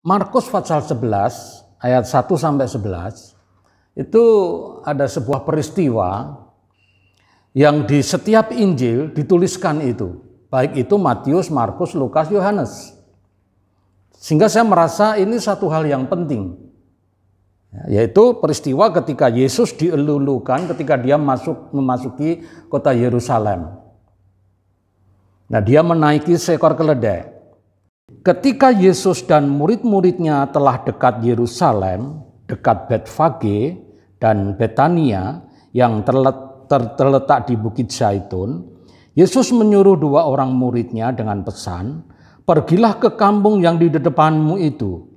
Markus pasal 11 ayat 1 sampai 11 itu ada sebuah peristiwa yang di setiap Injil dituliskan itu, baik itu Matius, Markus, Lukas, Yohanes. Sehingga saya merasa ini satu hal yang penting, yaitu peristiwa ketika Yesus dielulukan ketika dia memasuki kota Yerusalem. Nah, dia menaiki seekor keledai. Ketika Yesus dan murid-muridnya telah dekat Yerusalem, dekat Betfage dan Betania yang terletak di Bukit Zaitun, Yesus menyuruh dua orang muridnya dengan pesan, "Pergilah ke kampung yang di depanmu itu.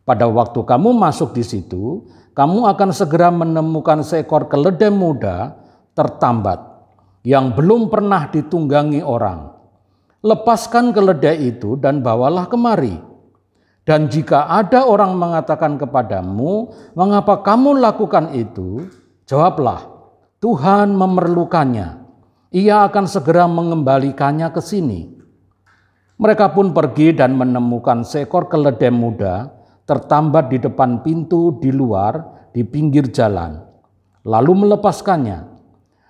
Pada waktu kamu masuk di situ, kamu akan segera menemukan seekor keledai muda tertambat yang belum pernah ditunggangi orang. Lepaskan keledai itu dan bawalah kemari. Dan jika ada orang mengatakan kepadamu, mengapa kamu lakukan itu? Jawablah, Tuhan memerlukannya. Ia akan segera mengembalikannya ke sini." Mereka pun pergi dan menemukan seekor keledai muda tertambat di depan pintu di luar di pinggir jalan. Lalu melepaskannya.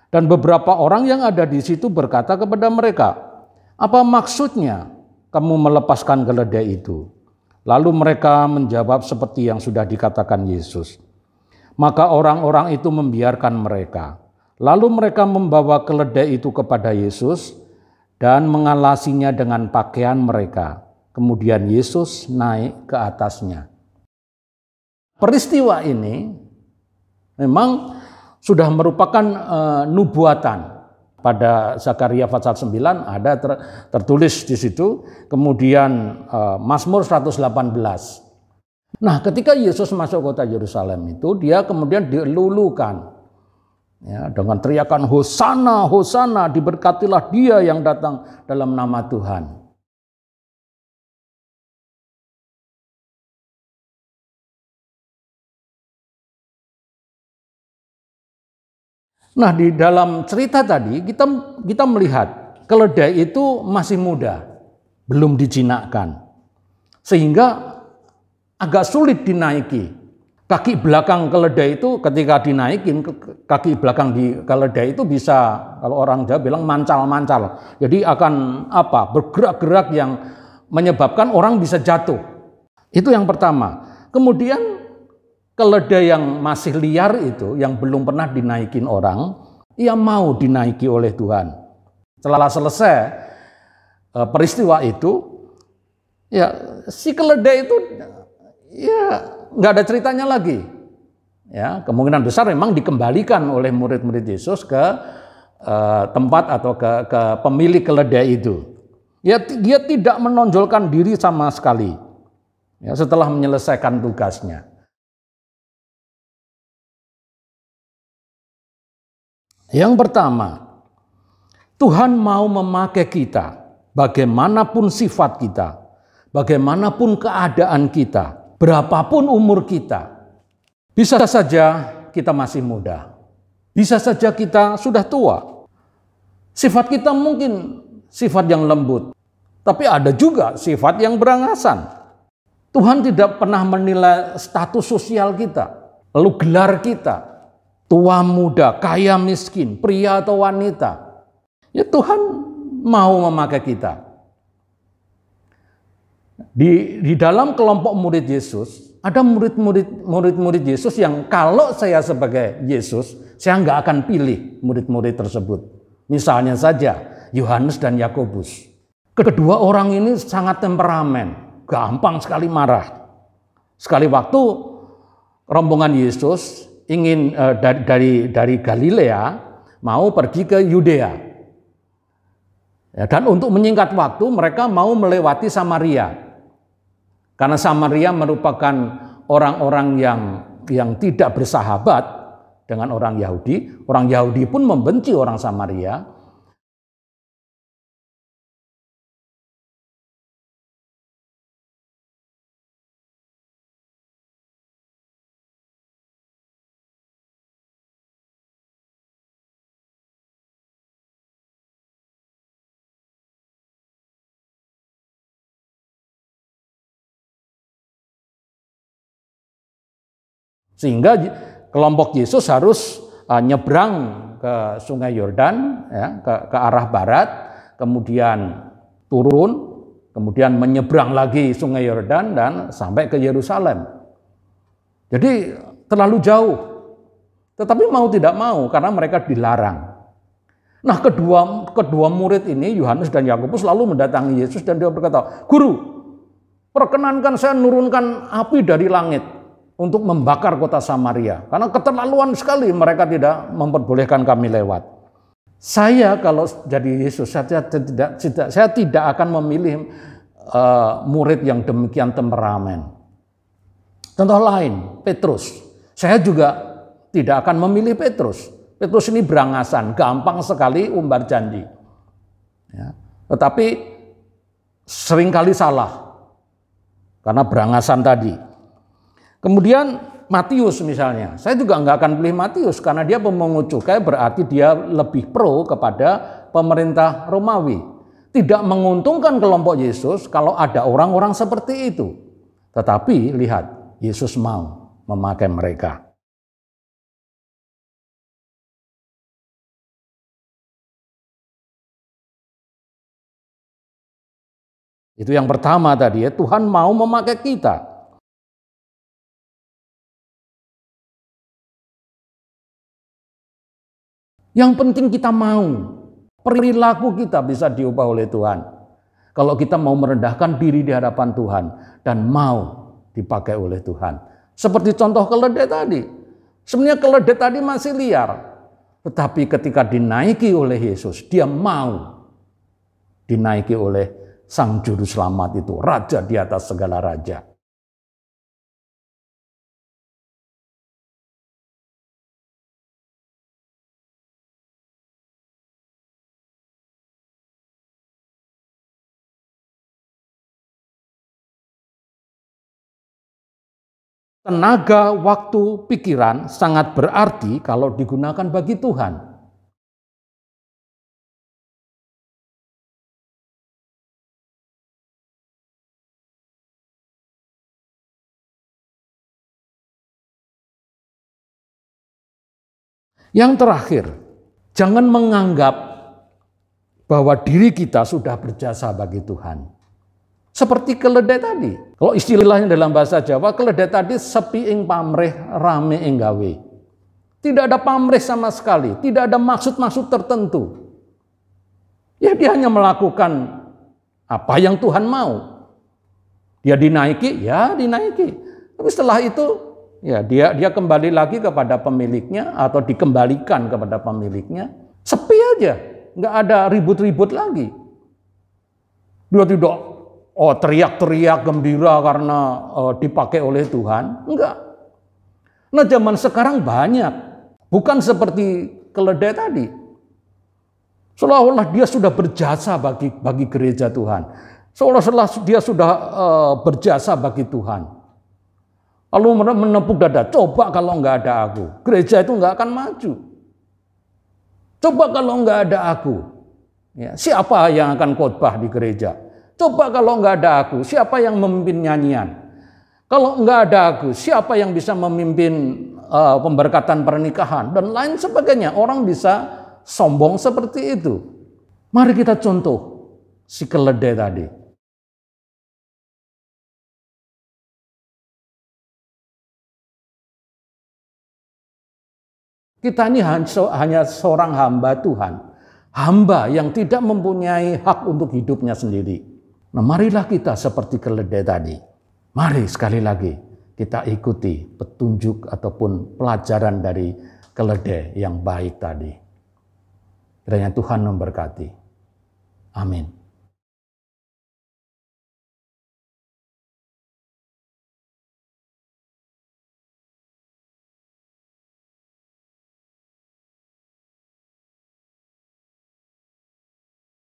Dan beberapa orang yang ada di situ berkata kepada mereka, "Apa maksudnya kamu melepaskan keledai itu?" Lalu mereka menjawab seperti yang sudah dikatakan Yesus. Maka orang-orang itu membiarkan mereka. Lalu mereka membawa keledai itu kepada Yesus dan mengalasinya dengan pakaian mereka. Kemudian Yesus naik ke atasnya. Peristiwa ini memang sudah merupakan nubuatan. Pada Zakaria pasal 9 ada tertulis di situ, kemudian Mazmur 118. Nah, ketika Yesus masuk kota Yerusalem itu, dia kemudian dilulukan ya, dengan teriakan Hosana, Hosana, diberkatilah dia yang datang dalam nama Tuhan. Nah, di dalam cerita tadi kita melihat keledai itu masih muda, belum dijinakkan, sehingga agak sulit dinaiki. Kaki belakang keledai itu ketika dinaikin, kaki belakang di keledai itu bisa, kalau orang Jawa bilang mancal-mancal. Jadi akan bergerak-gerak yang menyebabkan orang bisa jatuh. Itu yang pertama. Kemudian keledai yang masih liar itu, yang belum pernah dinaikin orang, ia mau dinaiki oleh Tuhan. Setelah selesai peristiwa itu, ya si keledai itu ya nggak ada ceritanya lagi. Ya, kemungkinan besar memang dikembalikan oleh murid-murid Yesus ke tempat atau ke pemilik keledai itu. Ya, dia tidak menonjolkan diri sama sekali. Ya, setelah menyelesaikan tugasnya. Yang pertama, Tuhan mau memakai kita, bagaimanapun sifat kita, bagaimanapun keadaan kita, berapapun umur kita. Bisa saja kita masih muda, bisa saja kita sudah tua. Sifat kita mungkin sifat yang lembut, tapi ada juga sifat yang berangasan. Tuhan tidak pernah menilai status sosial kita, lalu gelar kita. Tua muda, kaya miskin, pria atau wanita. Ya Tuhan mau memakai kita. Di dalam kelompok murid Yesus, ada murid-murid Yesus yang kalau saya sebagai Yesus, saya nggak akan pilih murid-murid tersebut. Misalnya saja Yohanes dan Yakobus. Kedua orang ini sangat temperamen, gampang sekali marah. Sekali waktu rombongan Yesus ingin dari Galilea mau pergi ke Yudea. Ya, dan untuk menyingkat waktu mereka mau melewati Samaria. Karena Samaria merupakan orang-orang yang tidak bersahabat dengan orang Yahudi. Orang Yahudi pun membenci orang Samaria. Sehingga kelompok Yesus harus nyebrang ke Sungai Yordan, ya, ke arah barat, kemudian turun, kemudian menyeberang lagi Sungai Yordan dan sampai ke Yerusalem. Jadi terlalu jauh. Tetapi mau tidak mau karena mereka dilarang. Nah, kedua murid ini, Yohanes dan Yakobus, lalu mendatangi Yesus dan dia berkata, "Guru, perkenankan saya nurunkan api dari langit untuk membakar kota Samaria. Karena keterlaluan sekali mereka tidak memperbolehkan kami lewat." Saya kalau jadi Yesus, saya tidak akan memilih murid yang demikian temperamen. Contoh lain, Petrus. Saya juga tidak akan memilih Petrus. Petrus ini berangasan, gampang sekali umbar janji. Ya, tetapi seringkali salah karena berangasan tadi. Kemudian Matius misalnya, saya juga nggak akan pilih Matius karena dia pemungut cukai, berarti dia lebih pro kepada pemerintah Romawi. Tidak menguntungkan kelompok Yesus kalau ada orang-orang seperti itu. Tetapi lihat, Yesus mau memakai mereka. Itu yang pertama tadi ya, Tuhan mau memakai kita. Yang penting kita mau, perilaku kita bisa diubah oleh Tuhan. Kalau kita mau merendahkan diri di hadapan Tuhan dan mau dipakai oleh Tuhan. Seperti contoh keledai tadi. Sebenarnya keledai tadi masih liar. Tetapi ketika dinaiki oleh Yesus, dia mau dinaiki oleh Sang Juru Selamat itu, Raja di atas segala raja. Tenaga, waktu, pikiran sangat berarti kalau digunakan bagi Tuhan. Yang terakhir, jangan menganggap bahwa diri kita sudah berjasa bagi Tuhan. Seperti keledai tadi. Kalau istilahnya dalam bahasa Jawa, keledai tadi sepi ing pamrih, rame ing gawe. Tidak ada pamrih sama sekali, tidak ada maksud-maksud tertentu. Ya dia hanya melakukan apa yang Tuhan mau. Dia dinaiki, ya dinaiki. Tapi setelah itu, ya dia kembali lagi kepada pemiliknya atau dikembalikan kepada pemiliknya. Sepi aja, nggak ada ribut-ribut lagi. Dia tidak teriak-teriak gembira karena dipakai oleh Tuhan. Enggak. Nah zaman sekarang banyak. Bukan seperti keledai tadi. Seolah-olah dia sudah berjasa bagi gereja Tuhan. Seolah-olah dia sudah berjasa bagi Tuhan. Lalu menepuk dada. Coba kalau enggak ada aku. Gereja itu enggak akan maju. Coba kalau enggak ada aku. Ya, siapa yang akan khotbah di gereja? Coba kalau enggak ada aku, siapa yang memimpin nyanyian? Kalau enggak ada aku, siapa yang bisa memimpin pemberkatan pernikahan? Dan lain sebagainya. Orang bisa sombong seperti itu. Mari kita contoh si keledai tadi. Kita ini hanya seorang hamba Tuhan. Hamba yang tidak mempunyai hak untuk hidupnya sendiri. Nah, marilah kita seperti keledai tadi. Mari sekali lagi kita ikuti petunjuk ataupun pelajaran dari keledai yang baik tadi. Kiranya Tuhan memberkati. Amin.